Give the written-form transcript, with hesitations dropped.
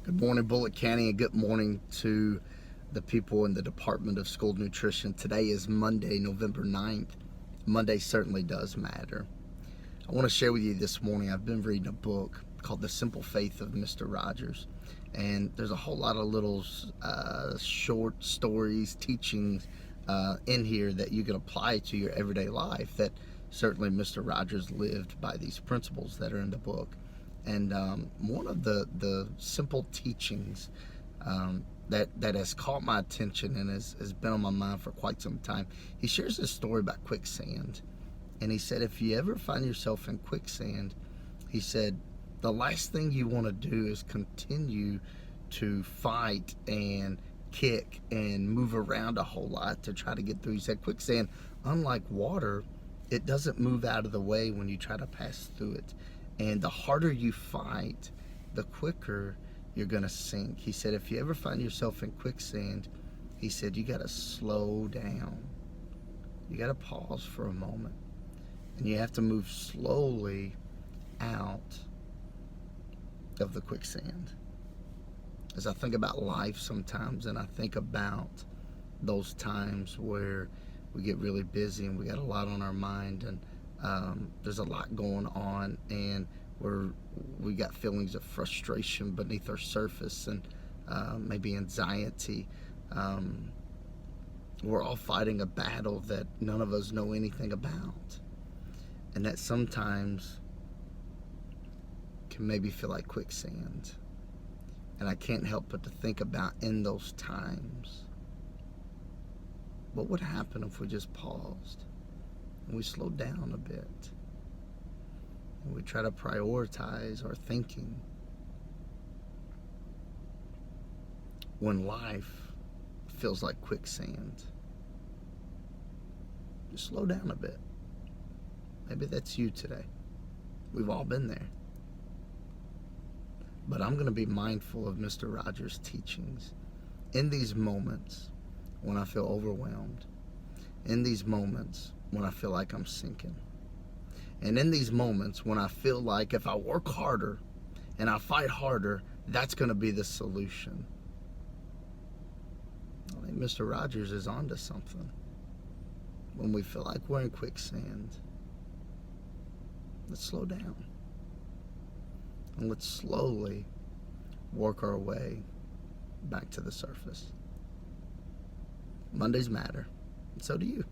Good morning, Bullitt County, and good morning to the people in the Department of School Nutrition. Today is Monday, November 9th. Monday certainly does matter. I want to share with you this morning, I've been reading a book called The Simple Faith of Mr. Rogers. And there's a whole lot of little short stories, teachings in here that you can apply to your everyday life that certainly Mr. Rogers lived by these principles that are in the book. And one of the simple teachings that has caught my attention and has been on my mind for quite some time, he shares this story about quicksand. And he said, if you ever find yourself in quicksand, he said, the last thing you want to do is continue to fight and kick and move around a whole lot to try to get through. He said, quicksand, unlike water, it doesn't move out of the way when you try to pass through it. And the harder you fight, the quicker you're going to sink. He said, if you ever find yourself in quicksand, he said, you got to slow down. You got to pause for a moment. And you have to move slowly out of the quicksand. As I think about life sometimes, and I think about those times where we get really busy and we got a lot on our mind, and there's a lot going on, and we got feelings of frustration beneath our surface, and maybe anxiety. We're all fighting a battle that none of us know anything about, and that sometimes can maybe feel like quicksand. And I can't help but to think about, in those times, what would happen if we just paused and we slowed down a bit and we try to prioritize our thinking when life feels like quicksand. Just slow down a bit. Maybe that's you today. We've all been there. But I'm going to be mindful of Mr. Rogers' teachings in these moments when I feel overwhelmed, in these moments when I feel like I'm sinking, and in these moments when I feel like if I work harder and I fight harder, that's going to be the solution. I think Mr. Rogers is onto something. When we feel like we're in quicksand, let's slow down. And let's slowly work our way back to the surface. Mondays matter, and so do you.